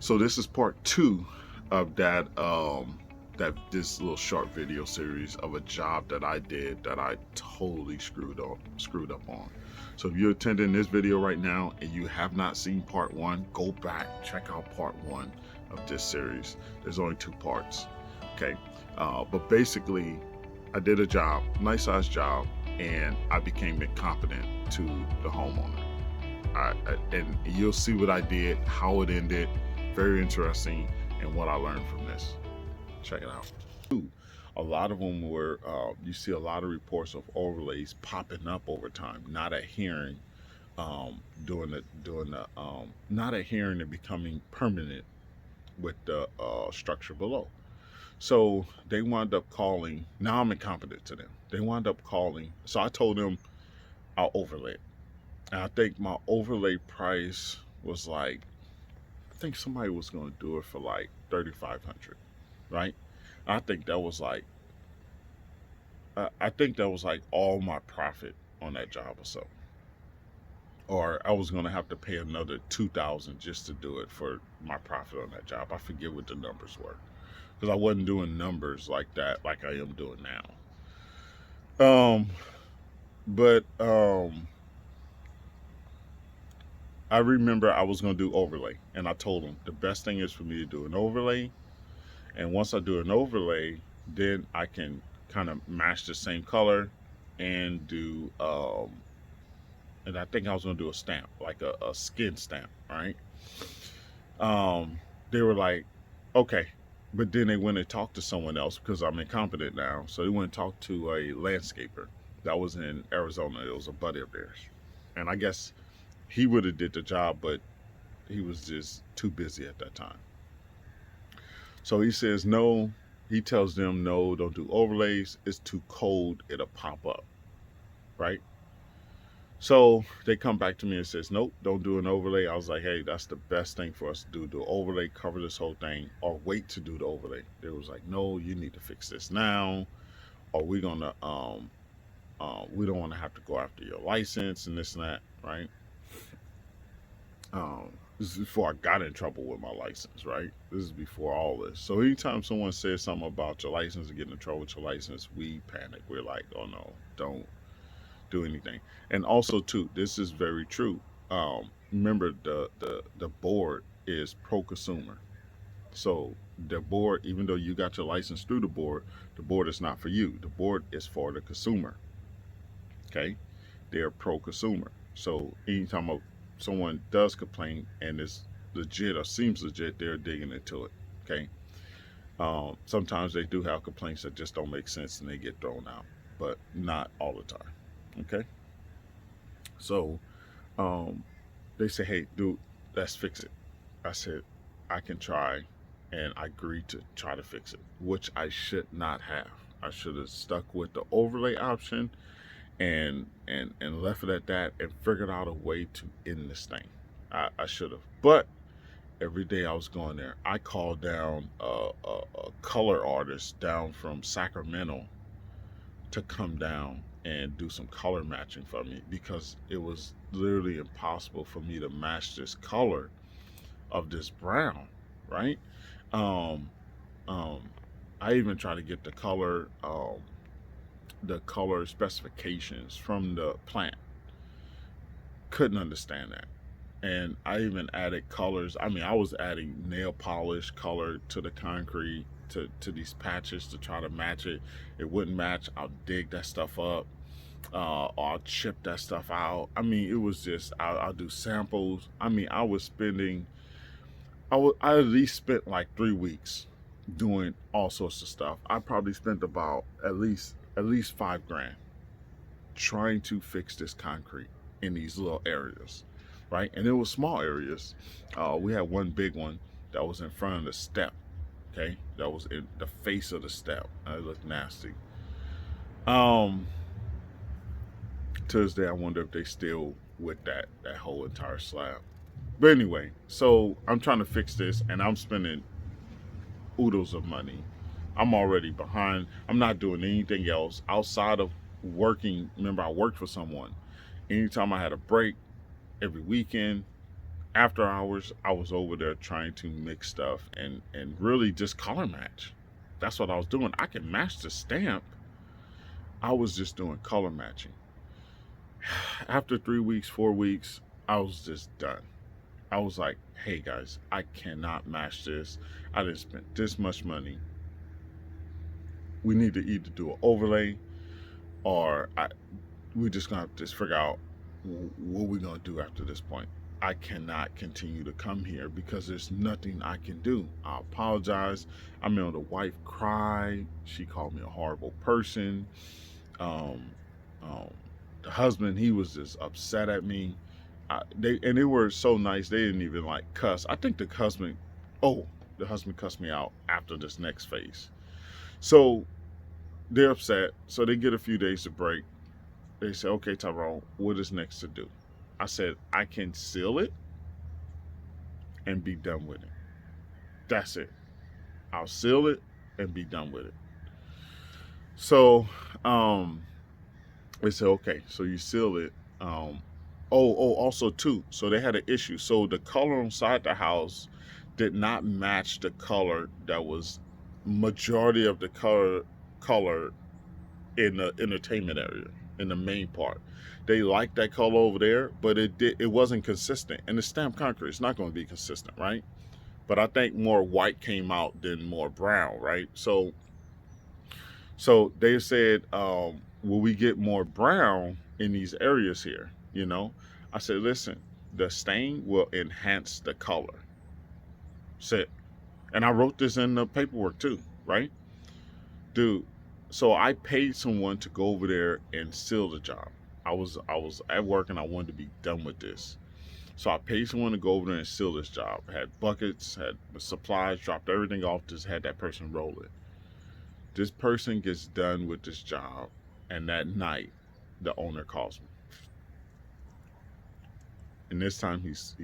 So this is part two of this little short video series of a job that I did that I totally screwed up on. So if you're attending this video right now and you have not seen part one, go back, check out part one of this series. There's only two parts. Okay. But basically I did a job, nice sized job, and I became incompetent to the homeowner. And you'll see what I did, how it ended. Very interesting, and what I learned from this. Check it out. A lot of them were, you see a lot of reports of overlays popping up over time, not adhering, not adhering and becoming permanent with the structure below. So they wound up calling. Now I'm incompetent to them. They wound up calling. So I told them I'll overlay it. And I think my overlay price was like, I think somebody was going to do it for like 3,500, right? I think that was like, I think that was like all my profit on that job or so. Or I was going to have to pay another 2,000 just to do it for my profit on that job. I forget what the numbers were because I wasn't doing numbers like that like I am doing now. But I remember I was going to do overlay, and I told them the best thing is for me to do an overlay, and once I do an overlay, then I can kind of match the same color and do and I think I was going to do a stamp, like a skin stamp, right? They were like, okay. But then they went and talked to someone else because I'm incompetent now. So they went and talked to a landscaper that was in Arizona. It was a buddy of theirs, and I guess he would have did the job, but he was just too busy at that time. So he says no. He tells them no, don't do overlays. It's too cold. It'll pop up, right? So they come back to me and says, nope, don't do an overlay. I was like, hey, that's the best thing for us to do. Do overlay, cover this whole thing, or wait to do the overlay. They was like, no, you need to fix this now, or we're gonna we don't want to have to go after your license and this and that, right? This is before I got in trouble with my license, right? This is before all this. So anytime someone says something about your license and getting in trouble with your license, we panic. We're like, oh no, don't do anything. And also too, this is very true. Remember the board is pro consumer. So the board, even though you got your license through the board is not for you. The board is for the consumer. Okay, they're pro consumer. So anytime someone does complain and it's legit or seems legit, they're digging into it. Okay. Sometimes they do have complaints that just don't make sense and they get thrown out, but not all the time. Okay. So they say, hey, dude, let's fix it. I said, I can try. And I agreed to try to fix it, which I should not have. I should have stuck with the overlay option and left it at that and figured out a way to end this thing. I should have. But every day I was going there, I called down a color artist down from Sacramento to come down and do some color matching for me because it was literally impossible for me to match this color of this brown, right? Um, um, I even tried to get the color specifications from the plant. Couldn't understand that. And I even added colors. I mean, I was adding nail polish color to the concrete to these patches to try to match it. It wouldn't match. I'll dig that stuff up. Or I'll chip that stuff out. I mean, it was just, I'll do samples. I mean, I was spending, I at least spent like 3 weeks doing all sorts of stuff. I probably spent about at least $5,000 trying to fix this concrete in these little areas, right? And it was small areas. We had one big one that was in front of the step. Okay, that was in the face of the step. It looked nasty. To this day, I wonder if they still with that whole entire slab. But anyway, so I'm trying to fix this, and I'm spending oodles of money. I'm already behind. I'm not doing anything else outside of working. Remember, I worked for someone. Anytime I had a break, every weekend, After hours, I was over there trying to mix stuff and really just color match. That's what I was doing. I can match the stamp. I was just doing color matching. After 3 weeks, 4 weeks, I was just done. I was like, hey guys, I cannot match this. I just spent this much money. We need to either do an overlay or we're just gonna have to just figure out what we're gonna do after this point. I cannot continue to come here because there's nothing I can do. I apologize. I mean, the wife cried. She called me a horrible person. Um, um, the husband, he was just upset at me. They were so nice. They didn't even like cuss. I think the husband cussed me out after this next phase. So they're upset. So they get a few days to break. They say, okay, Tyrone, what is next to do? I said, I can seal it and be done with it. That's it. I'll seal it and be done with it. So they said, okay, so you seal it. Also too, so they had an issue. So the color inside the house did not match the color that was majority of the color in the entertainment area, in the main part. They liked that color over there, but it wasn't consistent. And the stamped concrete, it's not going to be consistent, right? But I think more white came out than more brown, right? So they said, will we get more brown in these areas here? I said, listen, the stain will enhance the color. Said, and I wrote this in the paperwork too, right? Dude, so I paid someone to go over there and seal the job. I was at work and I wanted to be done with this. So I paid someone to go over there and seal this job. Had buckets, had supplies, dropped everything off, just had that person roll it. This person gets done with this job, and that night, the owner calls me. And this time he's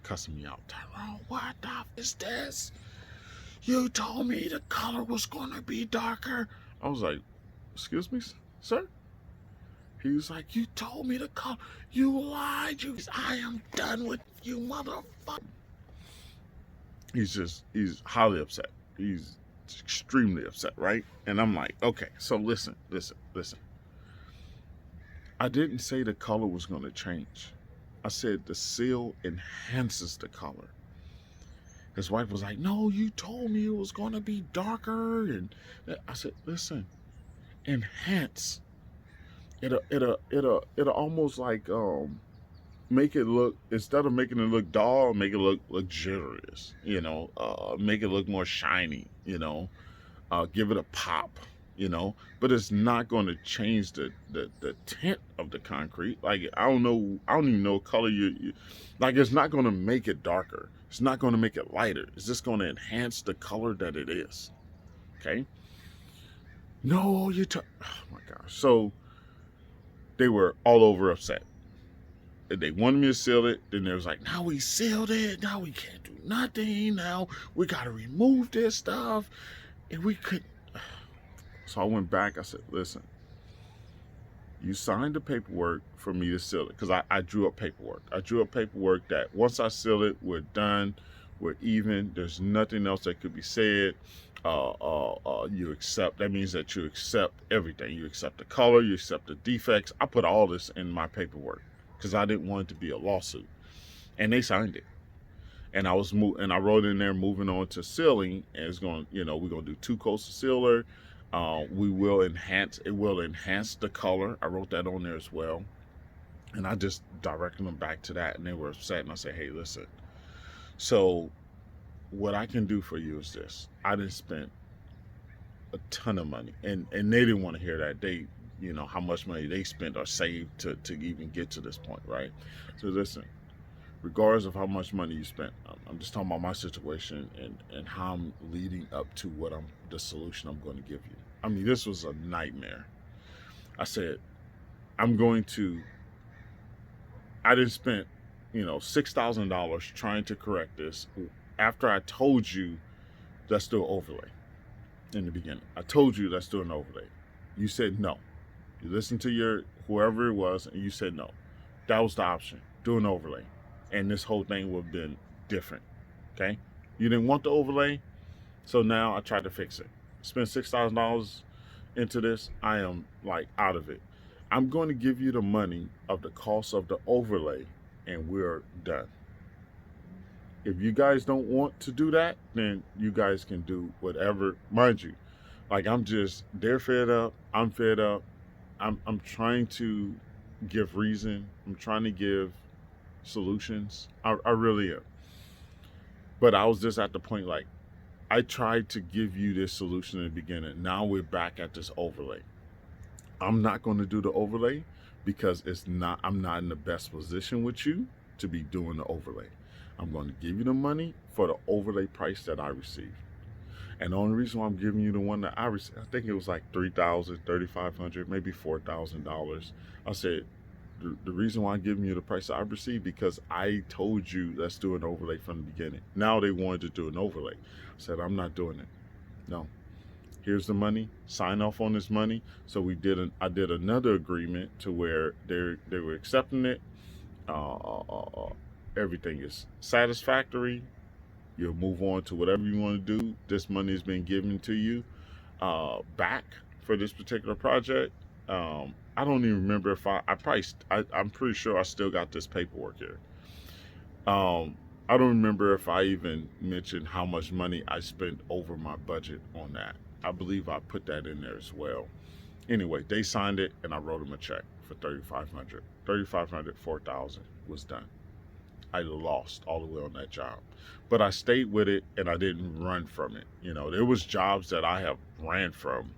cussing me out. Tyrone, what the f is this? You told me the color was gonna be darker. I was like, excuse me, sir? He was like, you told me the color. You lied. I am done with you, motherfucker. He's highly upset. He's extremely upset, right? And I'm like, okay, so listen. I didn't say the color was going to change. I said the seal enhances the color. His wife was like, no, you told me it was going to be darker. And I said, listen, enhance. It'll almost like make it look, instead of making it look dull, make it look luxurious, make it look more shiny, give it a pop, but it's not going to change the tint of the concrete. Like, I don't even know what color like, it's not going to make it darker. It's not going to make it lighter. It's just going to enhance the color that it is. Okay. No, oh my gosh. So they were all over upset. They wanted me to seal it. Then they was like, now we sealed it. Now we can't do nothing. Now we got to remove this stuff. And we could. So I went back. I said, listen, you signed the paperwork for me to seal it. Because I drew up paperwork. I drew up paperwork that once I seal it, we're done. We're even. There's nothing else that could be said. You accept. That means that you accept everything. You accept the color. You accept the defects. I put all this in my paperwork because I didn't want it to be a lawsuit. And they signed it. And I wrote in there, moving on to sealing, and it's going, we're going to do 2 coats of sealer. It will enhance the color. I wrote that on there as well. And I just directed them back to that, and they were upset. And I said, hey, listen, so what I can do for you is this. I didn't spend a ton of money, and they didn't want to hear that. They, how much money they spent or saved to even get to this point, right? So listen, regardless of how much money you spent, I'm just talking about my situation and how I'm leading up to the solution I'm going to give you. I mean, this was a nightmare. I said, I didn't spend, $6,000 trying to correct this after I told you let's do an overlay in the beginning. I told you let's do an overlay. You said no. You listened to whoever it was, and you said no. That was the option. Do an overlay. and this whole thing would have been different. Okay, you didn't want the overlay, so now I tried to fix it. Spent $6,000 into this. I am like out of it. I'm going to give you the money of the cost of the overlay, and we're done. If you guys don't want to do that, then you guys can do whatever. Mind you, like they're fed up. I'm fed up. I'm trying to give reason. I'm trying to give solutions. I really am. But I was just at the point like I tried to give you this solution in the beginning. Now we're back at this overlay. I'm not going to do the overlay because I'm not in the best position with you to be doing the overlay. I'm going to give you the money for the overlay price that I received. And the only reason why I'm giving you the one that I received, I think it was like $3,000, $3,500, maybe $4,000. I said, the reason why I'm giving you the price that I received because I told you let's do an overlay from the beginning. Now they wanted to do an overlay. I said, I'm not doing it. No. Here's the money. Sign off on this money. So I did another agreement to where they were accepting it. Everything is satisfactory. You'll move on to whatever you want to do. This money has been given to you back for this particular project. I don't even remember if I'm pretty sure I still got this paperwork here. I don't remember if I even mentioned how much money I spent over my budget on that. I believe I put that in there as well. Anyway, they signed it and I wrote them a check for $3,500. $3,500, $4,000 was done. I lost all the way on that job. But I stayed with it and I didn't run from it. There was jobs that I have ran from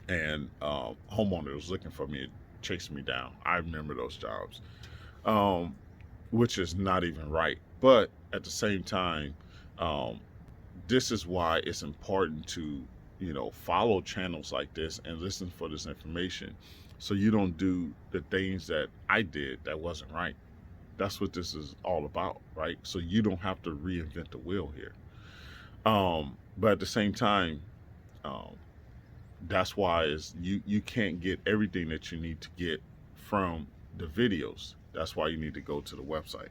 and homeowners was looking for me and chasing me down. I remember those jobs, which is not even right. But at the same time, this is why it's important to, follow channels like this and listen for this information so you don't do the things that I did that wasn't right. That's what this is all about, right? So you don't have to reinvent the wheel here. But at the same time, that's why you can't get everything that you need to get from the videos. That's why you need to go to the website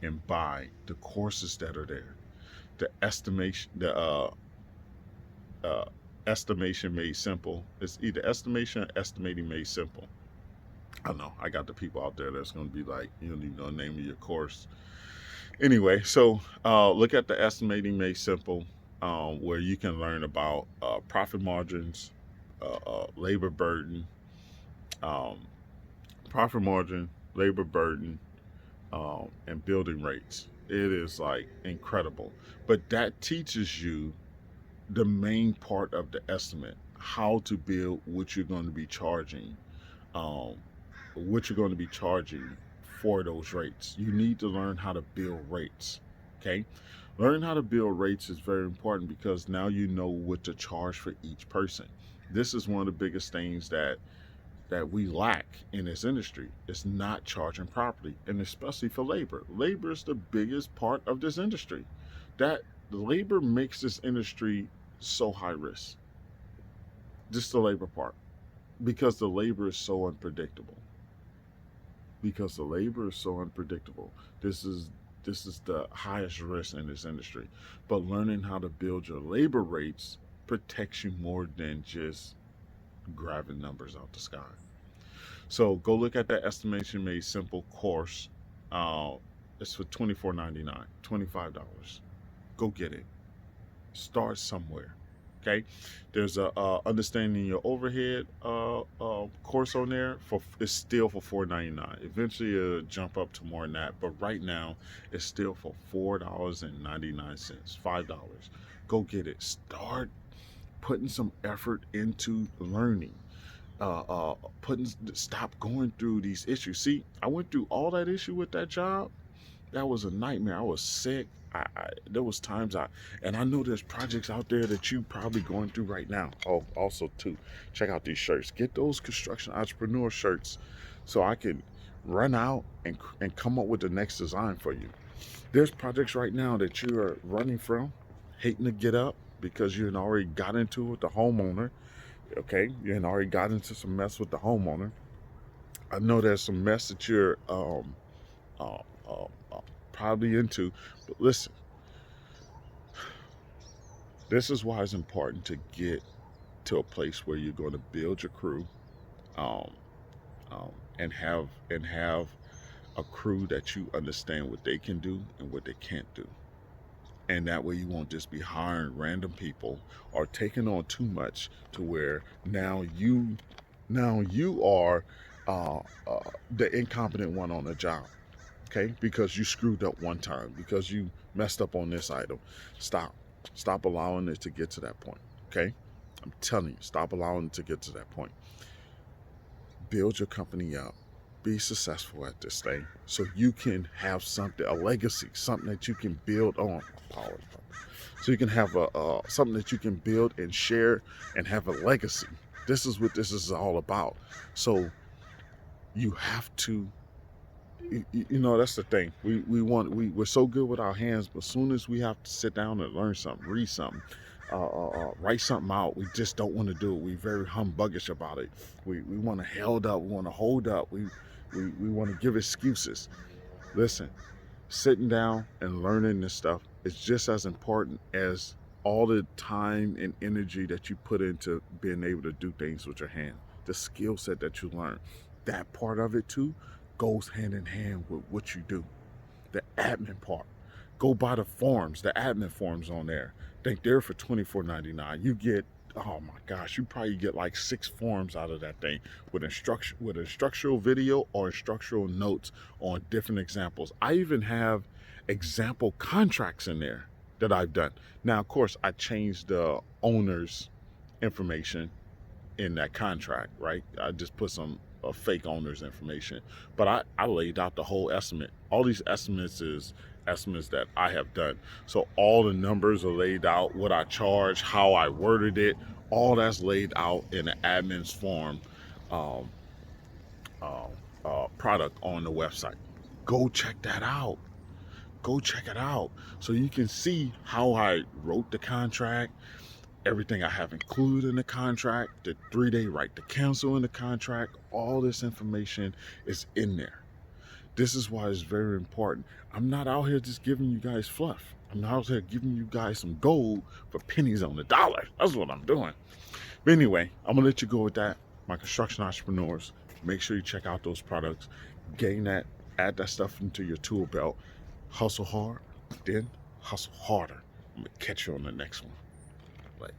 and buy the courses that are there. The estimation made simple. It's either estimation or estimating made simple. I know I got the people out there that's going to be like, you don't even know the name of your course. Anyway, so look at the estimating made simple, where you can learn about profit margins, labor burden, um, profit margin, labor burden, and building rates. It is like incredible. But that teaches you the main part of the estimate, how to build what you're going to be charging, um, for those rates. You need to learn how to build rates. Okay. Learning how to build rates is very important because now you know what to charge for each person. This is one of the biggest things that we lack in this industry. It's not charging properly, and especially for labor. Labor is the biggest part of this industry. That labor makes this industry so high risk. Just the labor part, because the labor is so unpredictable. This is the highest risk in this industry. But learning how to build your labor rates protects you more than just grabbing numbers out the sky. So go look at that estimation made simple course. It's for $24.99, $25. Go get it. Start somewhere. Okay. There's a understanding your overhead course on there. It's still for $4.99. Eventually it'll jump up to more than that, but right now it's still for $4.99, $5. Go get it. Start putting some effort into learning. Stop going through these issues. See, I went through all that issue with that job. That was a nightmare. I was sick. There was times and I know there's projects out there that you probably going through right now. Oh, also too, check out these shirts. Get those construction entrepreneur shirts so I can run out and come up with the next design for you. There's projects right now that you are running from, hating to get up because you had already got into it with the homeowner. Okay, you had already got into some mess with the homeowner. I know there's some mess that you're uh, uh, uh, probably into. But listen, this is why it's important to get to a place where you're going to build your crew, um, and have a crew that you understand what they can do and what they can't do. And that way you won't just be hiring random people or taking on too much to where now you are uh, uh, the incompetent one on the job. Okay, because you screwed up one time, because you messed up on this item. Stop allowing it to get to that point. Okay, I'm telling you, stop allowing it to get to that point. Build your company up, be successful at this thing so you can have something, a legacy, something that you can build on. Apologies. So you can have a something that you can build and share and have a legacy. This is what this is all about. So you have to, that's the thing. We're so good with our hands, but as soon as we have to sit down and learn something, read something, write something out, we just don't want to do it. We're very humbuggish about it. We want to held up, we want to hold up, we want to give excuses. Listen, sitting down and learning this stuff is just as important as all the time and energy that you put into being able to do things with your hand. The skill set that you learn, that part of it too, goes hand in hand with what you do. The admin part. Go buy the forms, the admin forms on there. I think they're for $24.99. You get, oh my gosh, you probably get like 6 forms out of that thing with instructional video or instructional notes on different examples. I even have example contracts in there that I've done. Now, of course, I changed the owner's information in that contract, right? I just put some fake owner's information, but I laid out the whole estimate. All these estimates is estimates that I have done. So all the numbers are laid out, what I charge, how I worded it, all that's laid out in the admin's form um, uh, product on the website. Go check that out. Go check it out so you can see how I wrote the contract, everything I have included in the contract, the 3-day right to cancel in the contract. All this information is in there. This is why it's very important. I'm not out here just giving you guys fluff. I'm out here giving you guys some gold for pennies on the dollar. That's what I'm doing. But anyway, I'm gonna let you go with that. My construction entrepreneurs, make sure you check out those products, gain that, add that stuff into your tool belt. Hustle hard, then hustle harder. I'm gonna catch you on the next one. Like